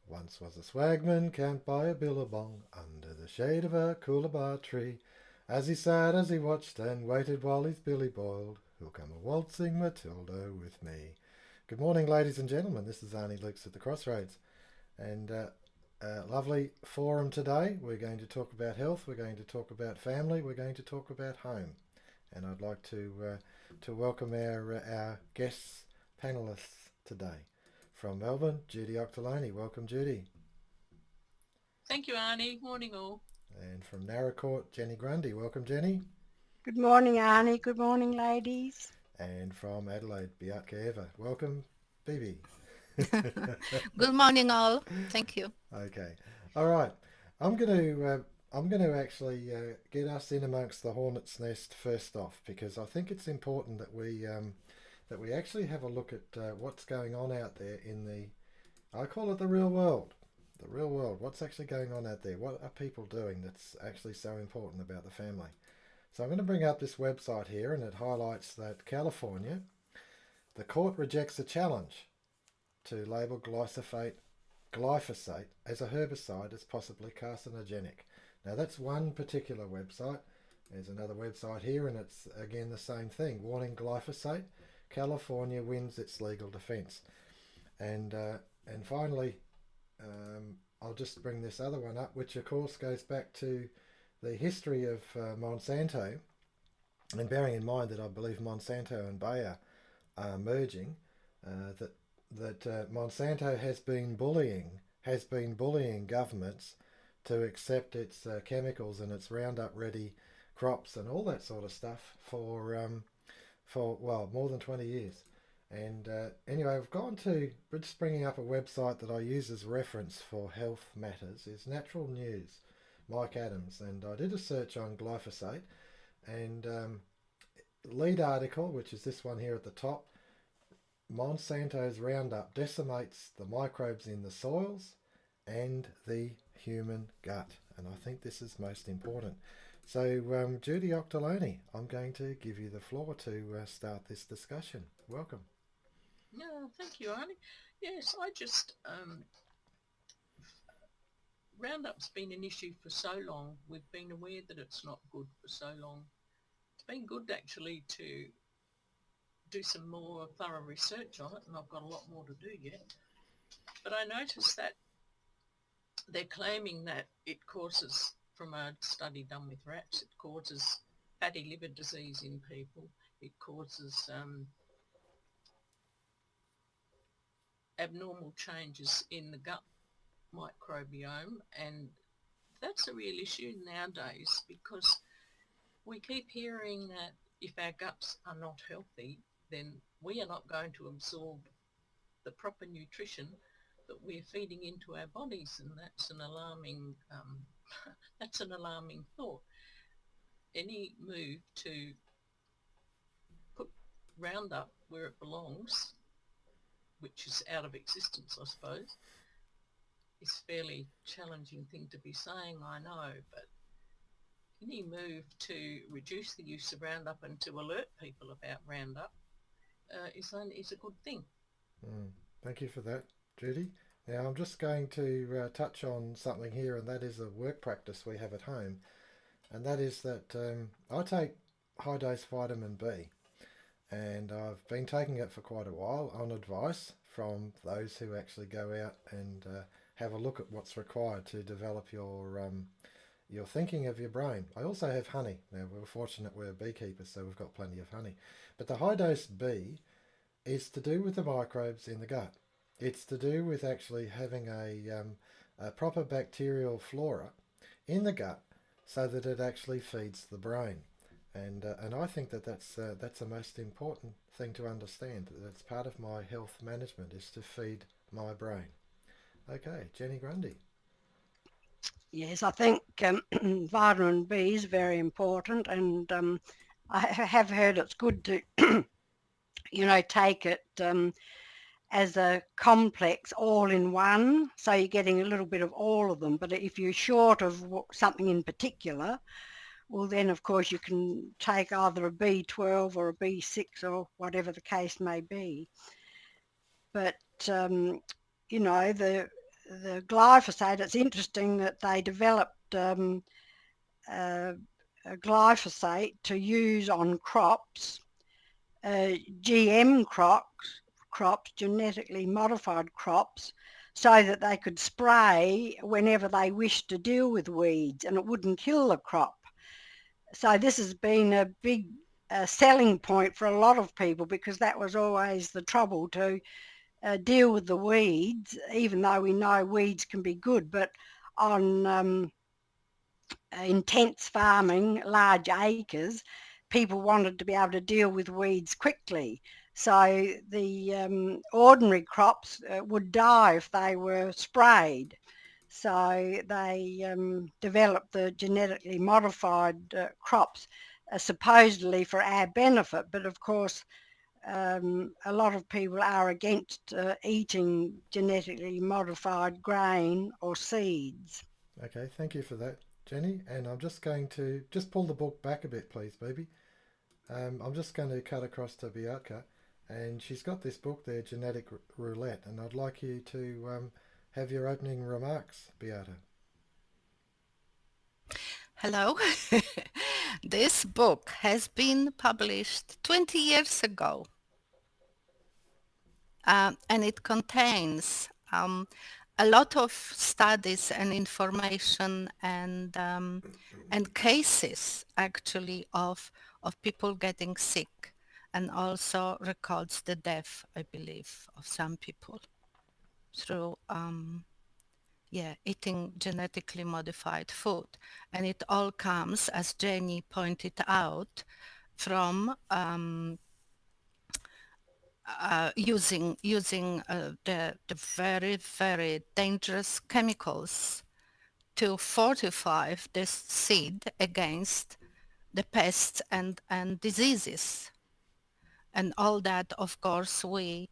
Once was a swagman camped by a billabong under the shade of a coolabah tree. As he sat, as he watched and waited while his billy boiled, who'll come a waltzing Matilda with me. Good morning, ladies and gentlemen. This is Arnie Luke's at the Crossroads, and lovely forum today. We're going to talk about health. We're going to talk about family. We're going to talk about home, and I'd like to welcome our guests panelists today. From Melbourne, Judith Auchterlonie. Welcome, Judy. Thank you, Arnie. Morning all. And from Narracourt, Jenny Grundy. Welcome, Jenny. Good morning, Arnie. Good morning, ladies. And from Adelaide, Beata. Welcome, Bibi. Good morning, all. Thank you. Okay. All right. I'm going to actually get us in amongst the hornet's nest first off, because I think it's important that we actually have a look at what's going on out there in the, I call it the real world. The real world. What's actually going on out there? What are people doing that's actually so important about the family? So I'm going to bring up this website here, and it highlights that California, the court rejects a challenge to label glyphosate as a herbicide as possibly carcinogenic. Now that's one particular website. There's another website here, and it's again the same thing. Warning glyphosate. California wins its legal defence. And finally, I'll just bring this other one up, which of course goes back to the history of Monsanto, and bearing in mind that I believe Monsanto and Bayer are merging, that Monsanto has been bullying governments to accept its chemicals and its Roundup Ready crops and all that sort of stuff for well, more than 20 years. And anyway, we're just bringing up a website that I use as reference for health matters, is Natural News, Mike Adams. And I did a search on glyphosate, and lead article, which is this one here at the top, Monsanto's Roundup decimates the microbes in the soils and the human gut. And I think this is most important. So, Judy Auchterlonie, I'm going to give you the floor to start this discussion. Welcome. No, thank you, Arnie. Yes, I just Roundup's been an issue for so long. We've been aware that it's not good for so long. It's been good actually to do some more thorough research on it, and I've got a lot more to do yet. But I noticed that they're claiming that it causes, from a study done with rats, it causes fatty liver disease in people. It causes abnormal changes in the gut microbiome, and that's a real issue nowadays, because we keep hearing that if our guts are not healthy, then we are not going to absorb the proper nutrition that we're feeding into our bodies, and that's an alarming that's an alarming thought. Any move to put Roundup where it belongs, which is out of existence, I suppose, is a fairly challenging thing to be saying, I know, but any move to reduce the use of Roundup and to alert people about Roundup is a good thing. Thank you for that, Judy. Now I'm just going to touch on something here, and that is a work practice we have at home, and that is that I take high dose vitamin B, and I've been taking it for quite a while on advice from those who actually go out and have a look at what's required to develop your thinking of your brain. I also have honey. Now we're fortunate we're beekeepers, so we've got plenty of honey. But the high dose B is to do with the microbes in the gut. It's to do with actually having a proper bacterial flora in the gut, so that it actually feeds the brain. And I think that that's a most important thing to understand. That's part of my health management, is to feed my brain. Okay, Jenny Grundy. Yes, I think vitamin B is very important, and I have heard it's good to, take it as a complex all in one, so you're getting a little bit of all of them. But if you're short of something in particular, well then of course you can take either a B12 or a B6 or whatever the case may be. But the the glyphosate, it's interesting that they developed a glyphosate to use on crops, GM crops, genetically modified crops, so that they could spray whenever they wished to deal with weeds and it wouldn't kill the crop. So this has been a big selling point for a lot of people, because that was always the trouble, to deal with the weeds, even though we know weeds can be good. But on intense farming, large acres, people wanted to be able to deal with weeds quickly. So the ordinary crops would die if they were sprayed. So they developed the genetically modified crops supposedly for our benefit. But of course, a lot of people are against eating genetically modified grain or seeds. Okay, thank you for that, Jenny. And I'm just going to just pull the book back a bit, please, baby. I'm just going to cut across to Beata, and she's got this book there, Genetic Roulette, and I'd like you to have your opening remarks, Beata. Hello. This book has been published 20 years ago, and it contains a lot of studies and information and cases actually of people getting sick, and also records the death, I believe, of some people through eating genetically modified food. And it all comes, as Jenny pointed out, from using the very, very dangerous chemicals to fortify this seed against the pests and diseases. And all that, of course, we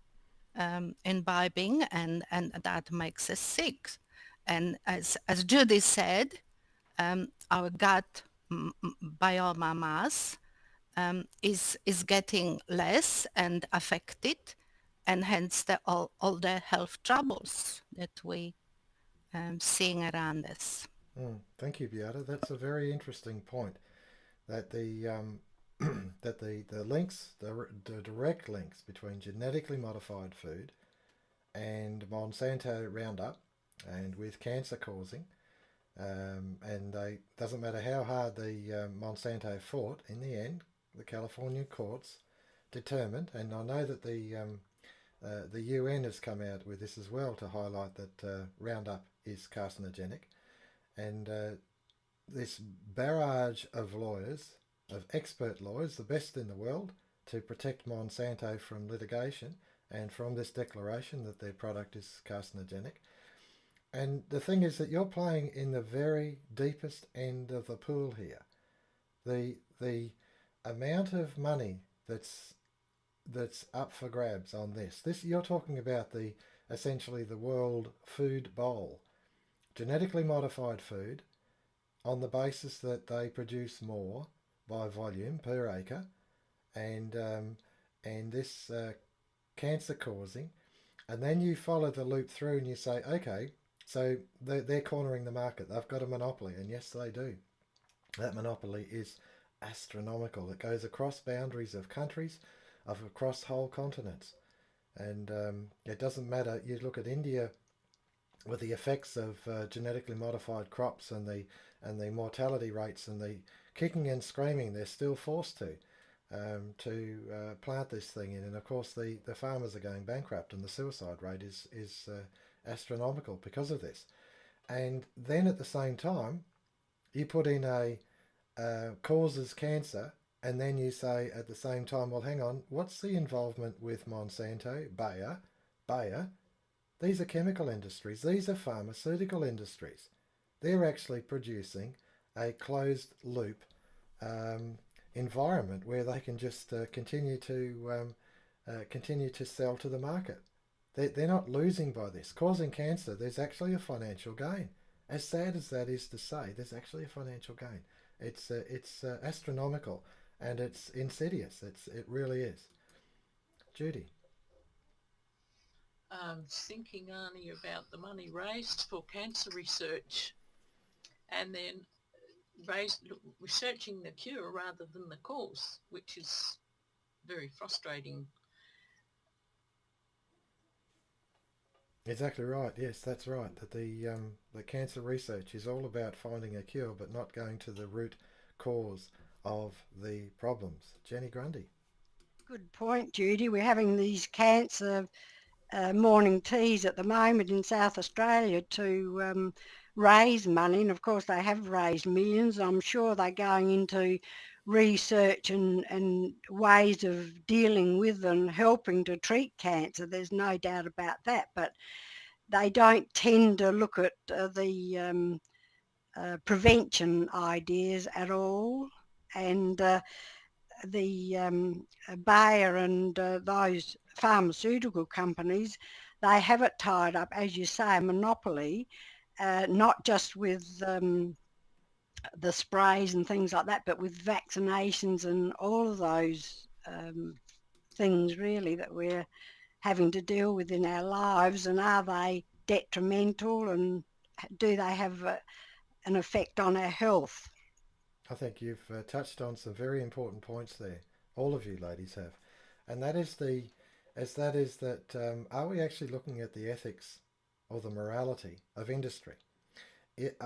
imbibing, and that makes us sick. And as Judy said, our gut biome mass is getting less and affected, and hence all the health troubles that we seeing around us. Thank you, Beata. That's a very interesting point. That the that the links, the direct links between genetically modified food and Monsanto Roundup, and with cancer causing, and they doesn't matter how hard the Monsanto fought. In the end, the California courts determined, and I know that the UN has come out with this as well to highlight that Roundup is carcinogenic, and this barrage of lawyers, of expert lawyers, the best in the world, to protect Monsanto from litigation and from this declaration that their product is carcinogenic. And the thing is that you're playing in the very deepest end of the pool here. The amount of money that's up for grabs on this. You're talking about essentially the World Food Bowl, genetically modified food, on the basis that they produce more by volume per acre, and this cancer causing, and then you follow the loop through and you say, okay, so they're cornering the market. They've got a monopoly, and yes, they do. That monopoly is astronomical. It goes across boundaries of countries, across whole continents, and it doesn't matter. You look at India with the effects of genetically modified crops and the mortality rates and the kicking and screaming they're still forced to plant this thing in, and of course the farmers are going bankrupt, and the suicide rate is astronomical because of this. And then at the same time, you put in a causes cancer, and then you say at the same time, well, hang on, what's the involvement with Monsanto, Bayer? These are chemical industries. These are pharmaceutical industries. They're actually producing a closed loop environment where they can just continue to sell to the market. They're not losing by this. Causing cancer, there's actually a financial gain. As sad as that is to say, there's actually a financial gain. It's astronomical, and it's insidious. It really is. Judy. thinking, Arnie, about the money raised for cancer research, and then researching the cure rather than the cause, which is very frustrating. Exactly right. Yes, that's right. That the cancer research is all about finding a cure, but not going to the root cause of the problems. Jenny Grundy. Good point, Judy. We're having these cancer morning teas at the moment in South Australia to raise money, and of course they have raised millions. I'm sure they're going into research and ways of dealing with and helping to treat cancer. There's no doubt about that, but they don't tend to look at the prevention ideas at all. And the Bayer and those pharmaceutical companies, they have it tied up, as you say, a monopoly, not just with the sprays and things like that, but with vaccinations and all of those things really that we're having to deal with in our lives. And are they detrimental, and do they have an effect on our health? I think you've touched on some very important points there. All of you ladies have, and that is that are we actually looking at the ethics or the morality of industry?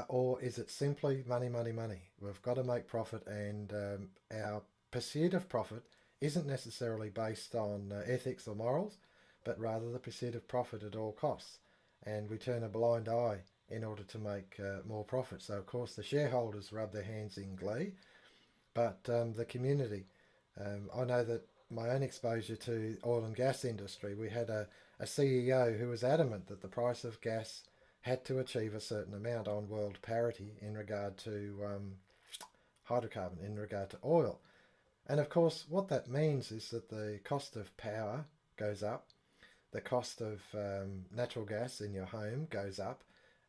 Or is it simply money, money, money? We've got to make profit, and our pursuit of profit isn't necessarily based on ethics or morals, but rather the pursuit of profit at all costs. And we turn a blind eye in order to make more profit. So, of course, the shareholders rub their hands in glee, but the community, I know that my own exposure to oil and gas industry, we had a CEO who was adamant that the price of gas had to achieve a certain amount on world parity in regard to hydrocarbon, in regard to oil. And of course, what that means is that the cost of power goes up, the cost of natural gas in your home goes up,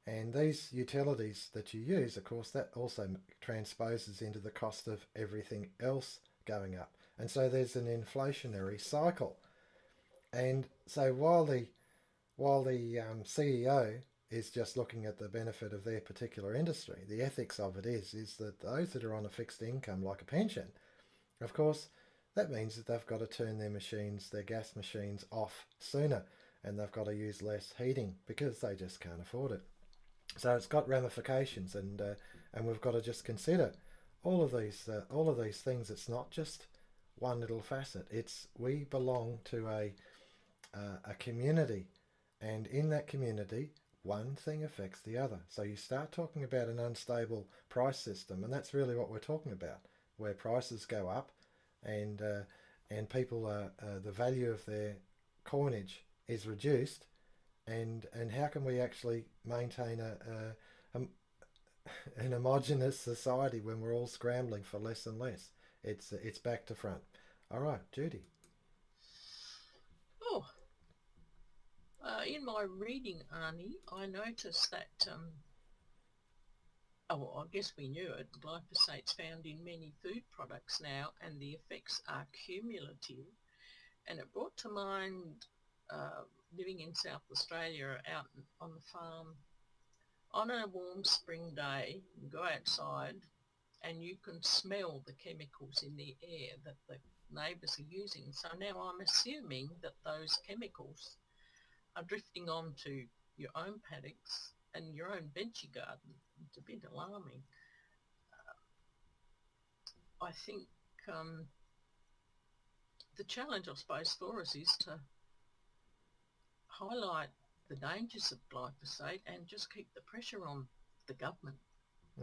and these utilities that you use, of course, that also transposes into the cost of everything else going up. And so there's an inflationary cycle. And so while the CEO is just looking at the benefit of their particular industry, the ethics of it is that those that are on a fixed income, like a pension, of course, that means that they've got to turn their machines, their gas machines, off sooner, and they've got to use less heating because they just can't afford it. So it's got ramifications, and we've got to just consider all of these things. It's not just one little facet. It's we belong to a community, and in that community, one thing affects the other. So you start talking about an unstable price system, and that's really what we're talking about, where prices go up, and people the value of their coinage is reduced, and how can we actually maintain an homogenous society when we're all scrambling for less and less? It's back to front. All right, Judy. Oh, in my reading, Arnie, I noticed that, I guess we knew it, glyphosate's found in many food products now, and the effects are cumulative. And it brought to mind living in South Australia out on the farm. On a warm spring day, you go outside and you can smell the chemicals in the air that the neighbours are using. So now I'm assuming that those chemicals are drifting onto your own paddocks and your own veggie garden. It's a bit alarming. I think the challenge, I suppose, for us is to highlight the dangers of glyphosate and just keep the pressure on the government,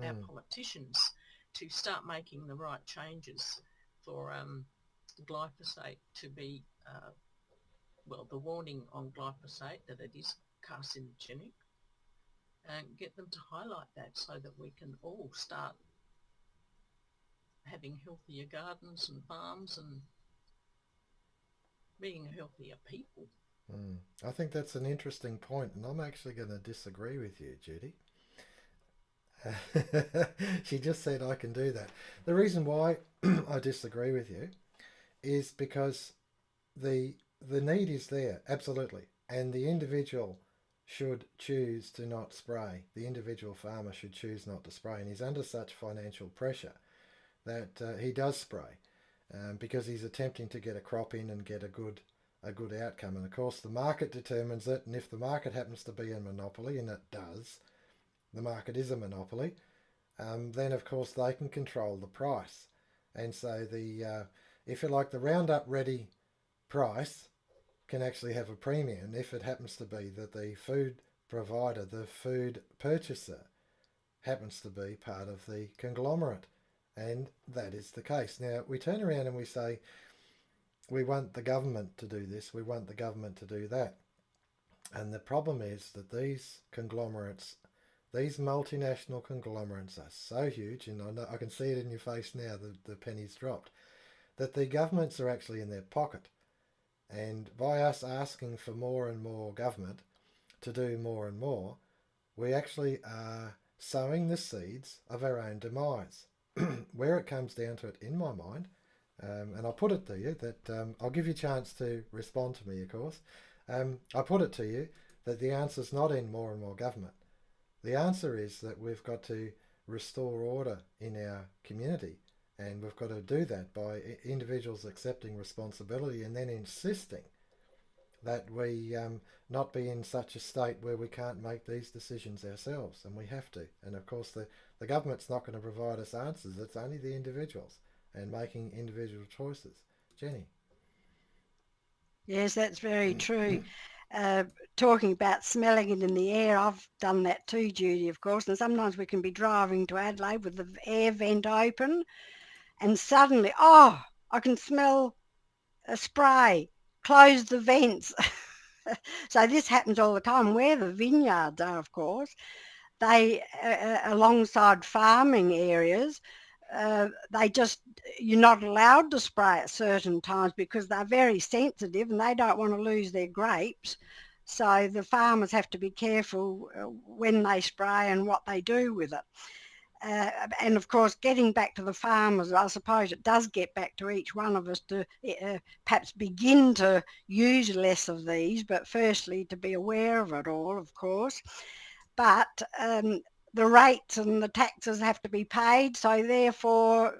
our politicians, to start making the right changes for glyphosate to be, the warning on glyphosate that it is carcinogenic, and get them to highlight that so that we can all start having healthier gardens and farms and being healthier people. I think that's an interesting point, and I'm actually going to disagree with you, Judy. She just said I can do that. The reason why I disagree with you is because the need is there, absolutely. and the individual should choose to not spray. The individual farmer should choose not to spray, and he's under such financial pressure that he does spray because he's attempting to get a crop in and get a good outcome. And of course, the market determines it, and if the market happens to be a monopoly, and it does, the market is a monopoly, then of course they can control the price. And so the if you like, the Roundup Ready price can actually have a premium if it happens to be that the food provider, the food purchaser, happens to be part of the conglomerate. And that is the case. Now, we turn around and we say, we want the government to do this, we want the government to do that. And the problem is that these conglomerates, these multinational conglomerates are so huge, and I can see it in your face now, the pennies dropped, that the governments are actually in their pocket. And by us asking for more and more government to do more and more, we actually are sowing the seeds of our own demise. Where it comes down to it, in my mind, and I'll put it to you that I'll give you a chance to respond to me, of course. I put it to you that the answer is not in more and more government. The answer is that we've got to restore order in our community. And we've got to do that by individuals accepting responsibility and then insisting that we not be in such a state where we can't make these decisions ourselves, and we have to. And of course the government's not going to provide us answers, it's only the individuals and making individual choices. Jenny? Yes, that's very true. Talking about smelling it in the air, I've done that too, Judy, of course, and sometimes we can be driving to Adelaide with the air vent open, and suddenly, I can smell a spray, close the vents. So this happens all the time. Where the vineyards are, of course, they, alongside farming areas, you're not allowed to spray at certain times because they're very sensitive and they don't want to lose their grapes. So the farmers have to be careful when they spray and what they do with it. And of course, getting back to the farmers, I suppose it does get back to each one of us to perhaps begin to use less of these, but firstly to be aware of it all, of course. But the rates and the taxes have to be paid, so therefore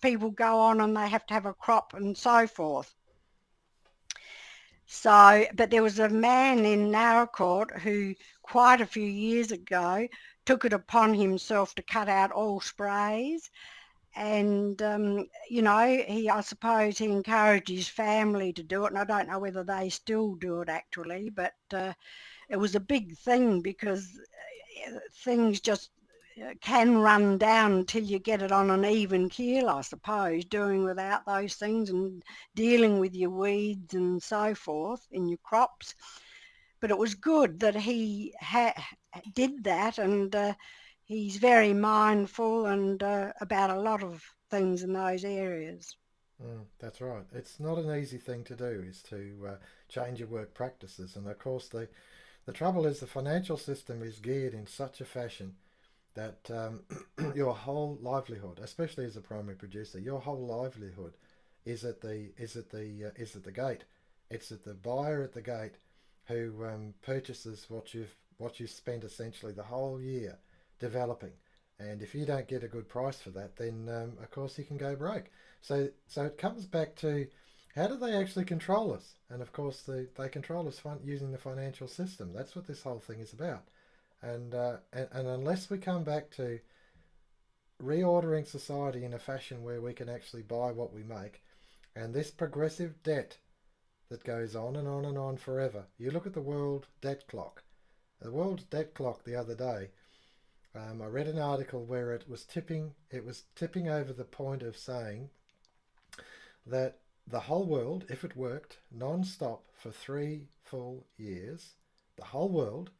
people go on and they have to have a crop and so forth. So, but there was a man in Narracourt who quite a few years ago took it upon himself to cut out all sprays, and I suppose he encouraged his family to do it, and I don't know whether they still do it actually, but it was a big thing because things just can run down until you get it on an even keel, I suppose, doing without those things and dealing with your weeds and so forth in your crops. But it was good that he did that, and he's very mindful and about a lot of things in those areas. That's right. It's not an easy thing to do, is to change your work practices. And of course, the trouble is the financial system is geared in such a fashion that your whole livelihood, especially as a primary producer, your whole livelihood is at the gate. It's at the buyer at the gate who purchases what you've spent essentially the whole year developing. And if you don't get a good price for that, then of course you can go broke. So it comes back to, how do they actually control us? And of course they control us using the financial system. That's what this whole thing is about. And unless we come back to reordering society in a fashion where we can actually buy what we make, and this progressive debt that goes on and on and on forever. You look at the world debt clock. The world debt clock the other day, I read an article where it was tipping over the point of saying that the whole world, if it worked non-stop for 3 full years, the whole world,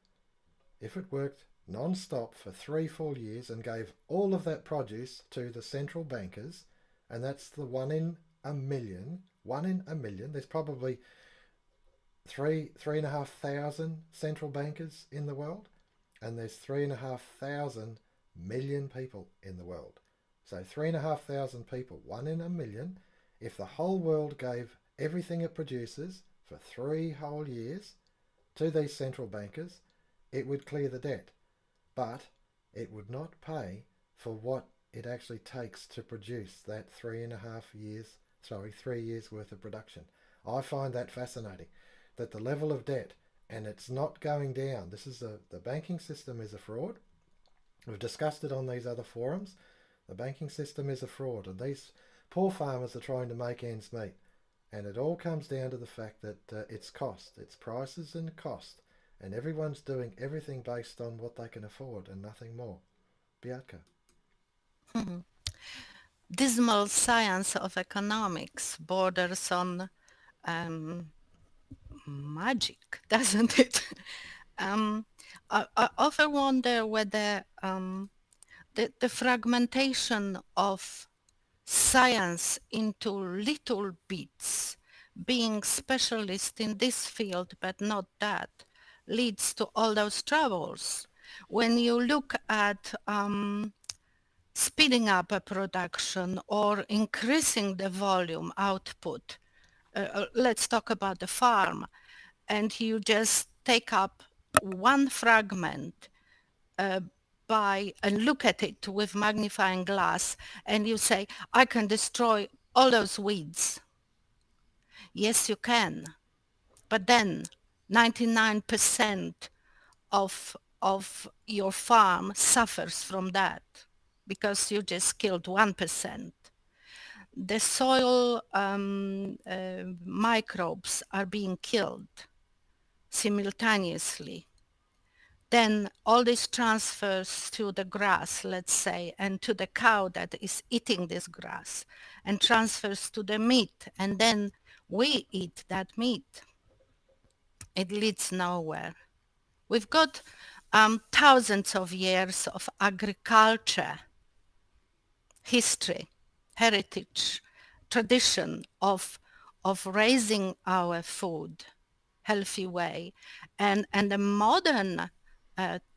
if it worked non-stop for 3 full years and gave all of that produce to the central bankers, and that's the 1 in a million, there's probably 3,500 central bankers in the world, and there's 3,500 million people in the world. So 3,500 people, 1 in a million. If the whole world gave everything it produces for 3 whole years, to these central bankers, it would clear the debt, but it would not pay for what it actually takes to produce that 3 years worth of production. I find that fascinating, that the level of debt, and it's not going down. This is the banking system is a fraud. We've discussed it on these other forums. The banking system is a fraud, and these poor farmers are trying to make ends meet. And it all comes down to the fact that it's cost, it's prices and cost, and everyone's doing everything based on what they can afford and nothing more. Beata. Dismal science of economics borders on magic, doesn't it? I often wonder whether the fragmentation of science into little bits, being specialist in this field but not that, leads to all those troubles. When you look at speeding up a production or increasing the volume output, let's talk about the farm, and you just take up one fragment and look at it with magnifying glass, and you say, I can destroy all those weeds. Yes, you can. But then 99% of your farm suffers from that because you just killed 1%. The soil microbes are being killed simultaneously. Then all this transfers to the grass, let's say, and to the cow that is eating this grass, and transfers to the meat, and then we eat that meat. It leads nowhere. We've got thousands of years of agriculture, history, heritage, tradition of raising our food healthy way, and the modern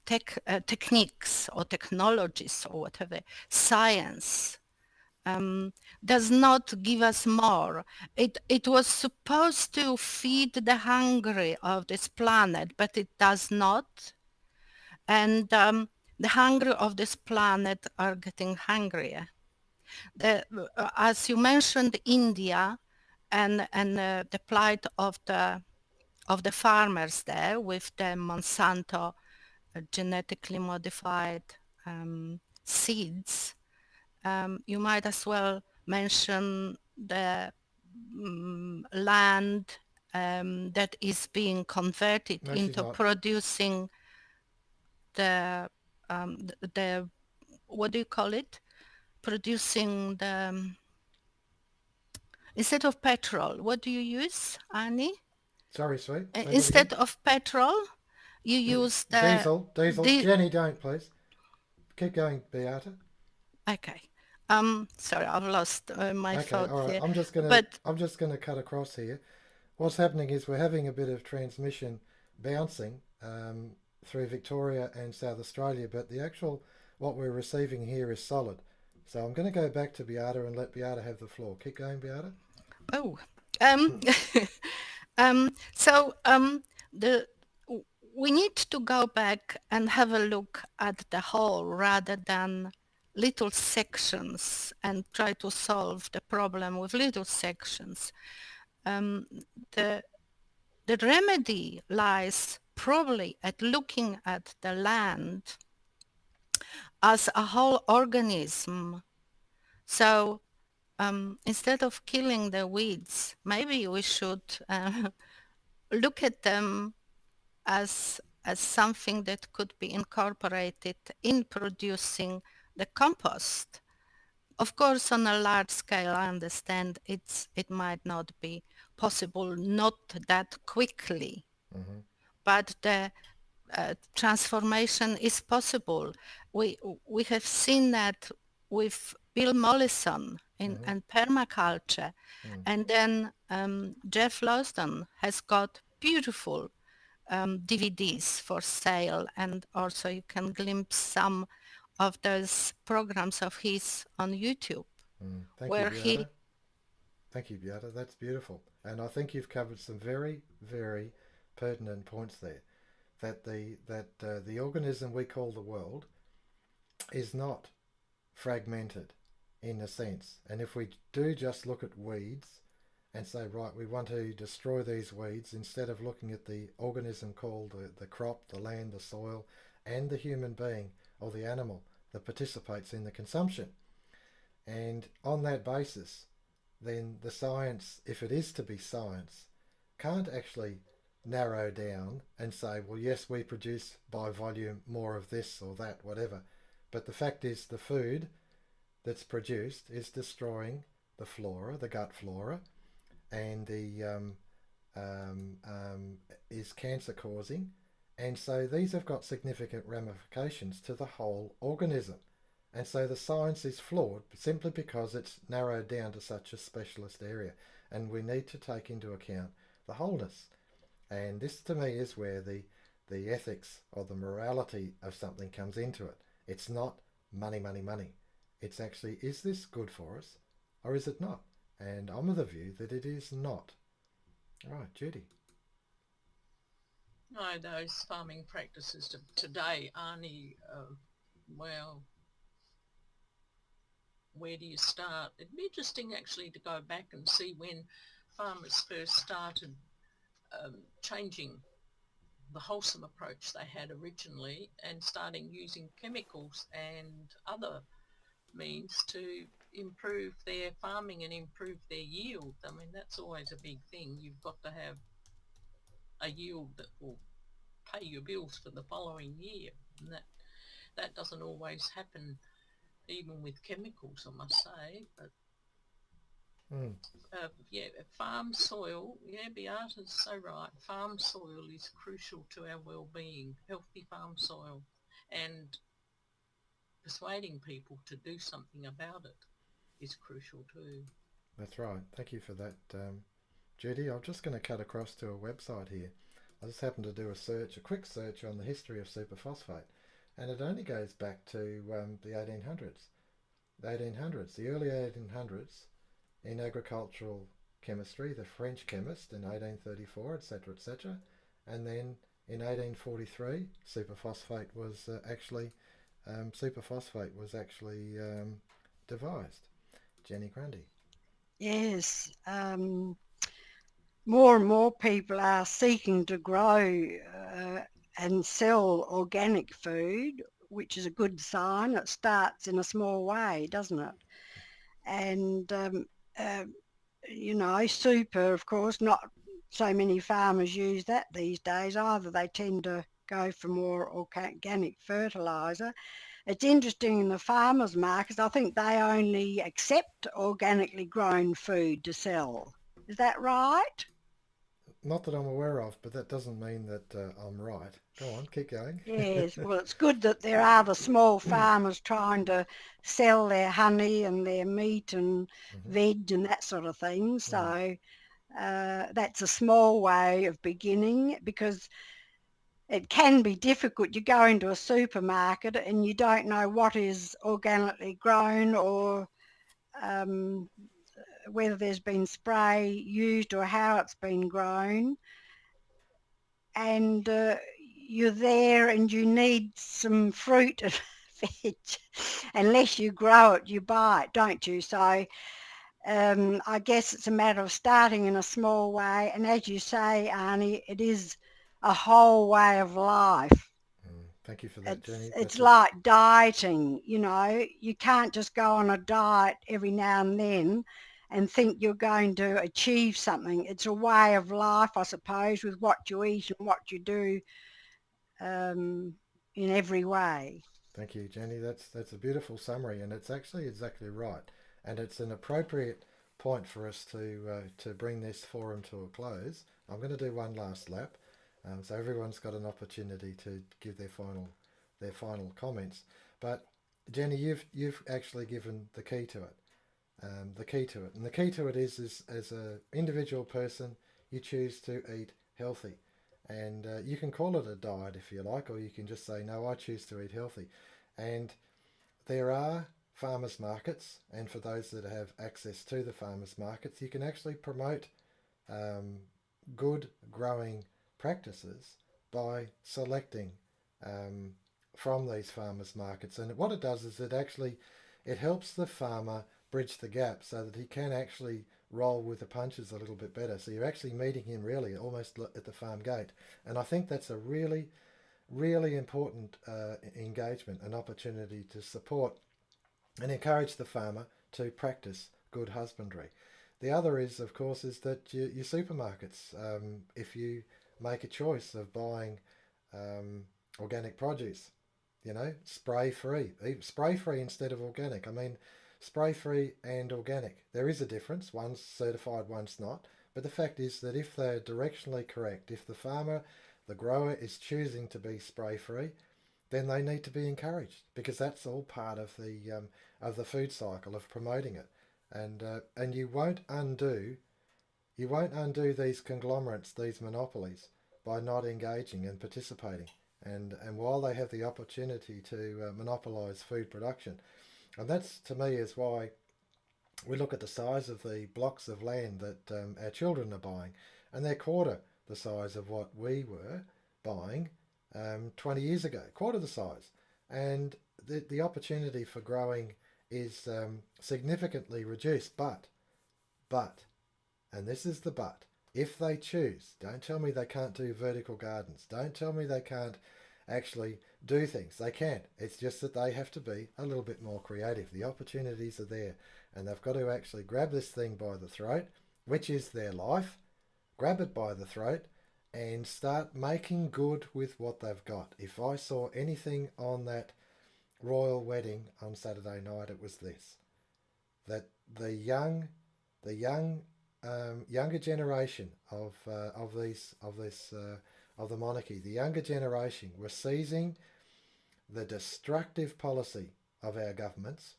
techniques or technologies or whatever, science does not give us more. It was supposed to feed the hungry of this planet, but it does not. And the hungry of this planet are getting hungrier. As you mentioned, India and the plight of the farmers there with the Monsanto genetically modified seeds. You might as well mention the land that is being converted into producing the what do you call it? Producing the instead of petrol, what do you use, Arnie? Sorry, sweet. Instead of petrol, you use the diesel. Jenny, don't please. Keep going, Beata. Okay. Sorry, I've lost my thought all right. here. I'm just gonna cut across here. What's happening is we're having a bit of transmission bouncing through Victoria and South Australia, but what we're receiving here is solid. So I'm going to go back to Beata and let Beata have the floor. Keep going, Beata. Oh, we need to go back and have a look at the whole rather than little sections and try to solve the problem with little sections. The remedy lies probably at looking at the land as a whole organism. So instead of killing the weeds, maybe we should look at them as something that could be incorporated in producing the compost. Of course, on a large scale, I understand it might not be possible, not that quickly, but the transformation is possible. We have seen that with Bill Mollison and permaculture, and then Jeff Lawson has got beautiful DVDs for sale, and also you can glimpse some of those programs of his on YouTube. Thank you, Beata. That's beautiful. And I think you've covered some very, very pertinent points there. That the organism we call the world is not fragmented in a sense. And if we do just look at weeds and say, right, we want to destroy these weeds, instead of looking at the organism called the crop, the land, the soil, and the human being or the animal that participates in the consumption. And on that basis, then the science, if it is to be science, can't actually narrow down and say, well, yes, we produce by volume more of this or that, whatever. But the fact is the food that's produced is destroying the flora, the gut flora, and is cancer causing. And so these have got significant ramifications to the whole organism. And so the science is flawed simply because it's narrowed down to such a specialist area. And we need to take into account the wholeness. And this to me is where the ethics or the morality of something comes into it. It's not money, money, money. It's actually, is this good for us or is it not? And I'm of the view that it is not. All right, Judy. No, those farming practices today, Arnie, well, where do you start? It'd be interesting actually to go back and see when farmers first started changing the wholesome approach they had originally and starting using chemicals and other means to improve their farming and improve their yield. I mean, that's always a big thing. You've got to have a yield that will pay your bills for the following year, and that doesn't always happen even with chemicals, I must say. But yeah, farm soil, yeah, Beata's so right. Farm soil is crucial to our well-being, healthy farm soil, and persuading people to do something about it is crucial too. That's right. Thank you for that, Judy. I'm just going to cut across to a website here. I just happened to do a quick search on the history of superphosphate, and it only goes back to the 1800s. The early 1800s, in agricultural chemistry, the French chemist in 1834, etc., etc., and then in 1843, superphosphate was actually devised. Jenny Grundy. Yes, more and more people are seeking to grow and sell organic food, which is a good sign. It starts in a small way, doesn't it? And, super, of course, not so many farmers use that these days either. They tend to go for more organic fertiliser. It's interesting in the farmers' markets, I think they only accept organically grown food to sell. Is that right? Not that I'm aware of, but that doesn't mean that I'm right. Go on, keep going. Yes, well, it's good that there are the small farmers trying to sell their honey and their meat and veg and that sort of thing. So that's a small way of beginning, because it can be difficult. You go into a supermarket and you don't know what is organically grown or whether there's been spray used or how it's been grown. And you're there and you need some fruit and veg. Unless you grow it, you buy it, don't you? So I guess it's a matter of starting in a small way. And as you say, Arnie, it is a whole way of life. Thank you for that, Jenny. It's like dieting, you can't just go on a diet every now and then and think you're going to achieve something. It's a way of life, I suppose, with what you eat and what you do in every way. Thank you, Jenny. That's a beautiful summary, and it's actually exactly right. And it's an appropriate point for us to bring this forum to a close. I'm going to do one last lap, so everyone's got an opportunity to give their final comments. But Jenny, you've actually given the key to it. And the key to it is as an individual person, you choose to eat healthy. And you can call it a diet if you like, or you can just say, no, I choose to eat healthy. And there are farmers markets, and for those that have access to the farmers markets, you can actually promote good growing practices by selecting from these farmers markets. And what it does is it helps the farmer bridge the gap so that he can actually roll with the punches a little bit better. So you're actually meeting him really almost at the farm gate. And I think that's a really, really important engagement, an opportunity to support and encourage the farmer to practice good husbandry. The other is, of course, is that your supermarkets, if you make a choice of buying organic produce, spray-free instead of organic. I mean, spray-free and organic, there is a difference. One's certified, one's not. But the fact is that if they're directionally correct, if the grower is choosing to be spray-free, then they need to be encouraged, because that's all part of the food cycle of promoting it. And you won't undo these conglomerates, these monopolies, by not engaging and participating. And while they have the opportunity to monopolise food production, and that's to me is why we look at the size of the blocks of land that our children are buying, and they're quarter the size of what we were buying 20 years ago, quarter the size. And the opportunity for growing is significantly reduced, but, and this is the but, if they choose, don't tell me they can't do vertical gardens, don't tell me they can't actually do things. They can. It's just that they have to be a little bit more creative. The opportunities are there, and they've got to actually grab this thing by the throat, which is their life, grab it by the throat and start making good with what they've got. If I saw anything on that royal wedding on Saturday night, it was this: that the younger generation of the monarchy, the younger generation, were seizing the destructive policy of our governments,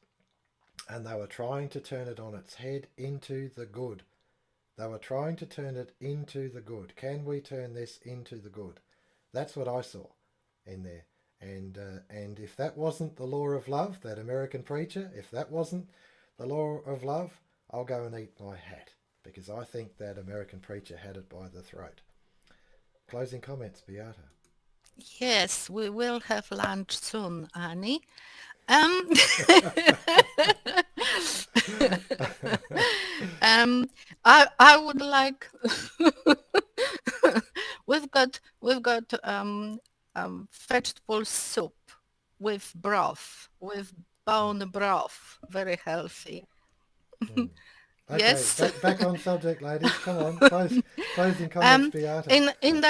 and they were trying to turn it on its head into the good. They were trying to turn it into the good. Can we turn this into the good? That's what I saw in there. And if that wasn't the law of love, that American preacher, if that wasn't the law of love, I'll go and eat my hat, because I think that American preacher had it by the throat. Closing comments, Beata. Yes, we will have lunch soon, Annie. Um, I would like. we've got vegetable soup with broth, with bone broth, very healthy. Okay, Yes. back on subject, ladies. Come on, closing comments, Beata. In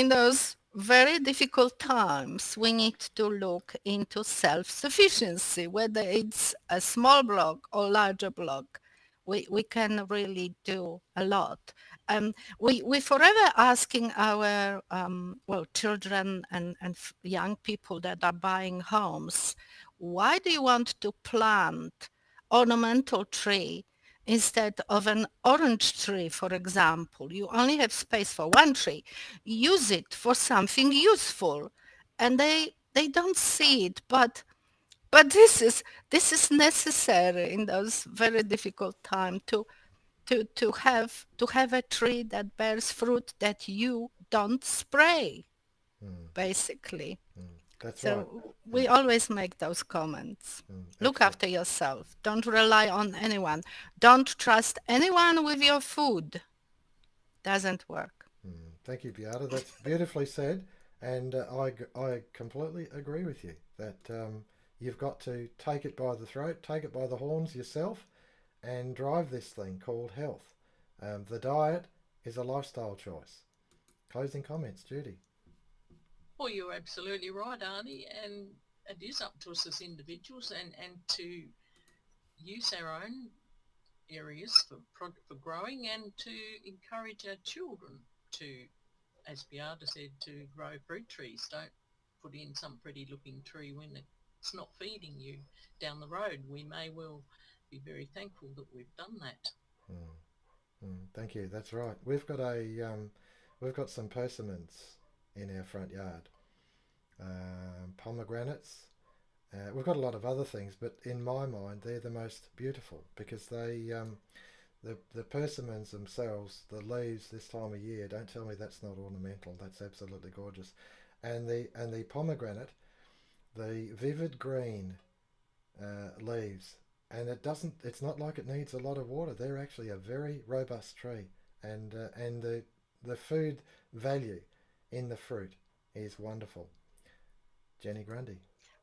those very difficult times, we need to look into self-sufficiency, whether it's a small block or larger block. We can really do a lot. We forever asking our children and young people that are buying homes, why do you want to plant ornamental tree instead of an orange tree, for example? You only have space for one tree. Use it for something useful. And they don't see it, but this is necessary in those very difficult times to have a tree that bears fruit that you don't spray, basically. That's So right. we always make those comments. Look Excellent. after yourself. Don't rely on anyone. Don't trust anyone with your food. Doesn't work. Thank you, Beata. That's beautifully said, and I completely agree with you that you've got to take it by the throat, take it by the horns yourself, and drive this thing called health. The diet is a lifestyle choice. Closing comments, Judy. Well, you're absolutely right, Arnie, and it is up to us as individuals and to use our own areas for growing, and to encourage our children to, as Beata said, to grow fruit trees. Don't put in some pretty looking tree when it's not feeding you down the road. We may well be very thankful that we've done that. Thank you. That's right. We've got some persimmons in our front yard, pomegranates. We've got a lot of other things, but in my mind, they're the most beautiful because the persimmons themselves, the leaves this time of year, don't tell me that's not ornamental. That's absolutely gorgeous. And the pomegranate, the vivid green leaves, and it's not like it needs a lot of water. They're actually a very robust tree, and the food value in the fruit is wonderful. Jenny Grundy.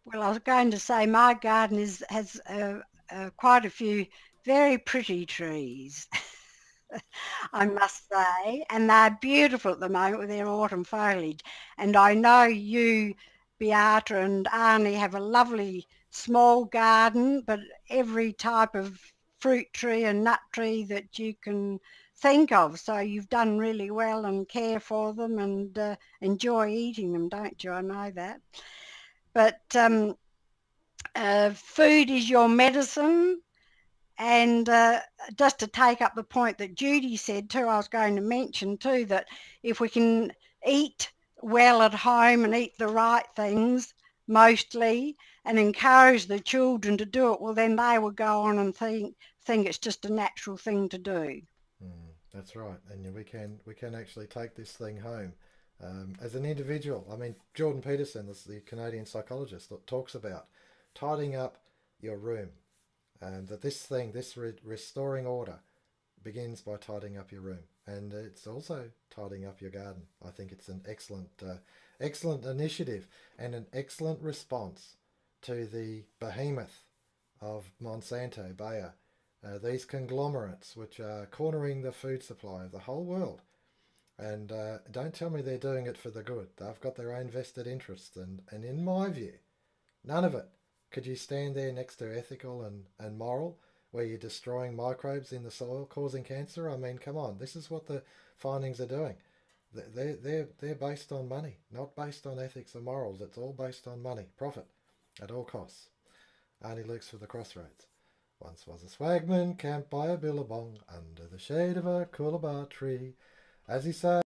Well, I was going to say my garden has quite a few very pretty trees, I must say, and they're beautiful at the moment with their autumn foliage. And I know you, Beata and Arnie, have a lovely small garden, but every type of fruit tree and nut tree that you can think of. So you've done really well and care for them and enjoy eating them, don't you? I know that. But food is your medicine. And just to take up the point that Judy said too, I was going to mention too that if we can eat well at home and eat the right things mostly and encourage the children to do it, well then they will go on and think it's just a natural thing to do. That's right, and we can actually take this thing home as an individual. I mean, Jordan Peterson, the Canadian psychologist, that talks about tidying up your room, and that this restoring order begins by tidying up your room, and it's also tidying up your garden. I think it's an excellent initiative and an excellent response to the behemoth of Monsanto, Bayer, these conglomerates which are cornering the food supply of the whole world. And don't tell me they're doing it for the good. They've got their own vested interests, and in my view, none of it could you stand there next to ethical and moral, where you're destroying microbes in the soil, causing cancer. I mean, come on, this is what the findings are doing. They're based on money, not based on ethics or morals. It's all based on money, profit, at all costs. Arnie Lukes for the Crossroads. Once was a swagman camped by a billabong under the shade of a coolabah tree. As he said,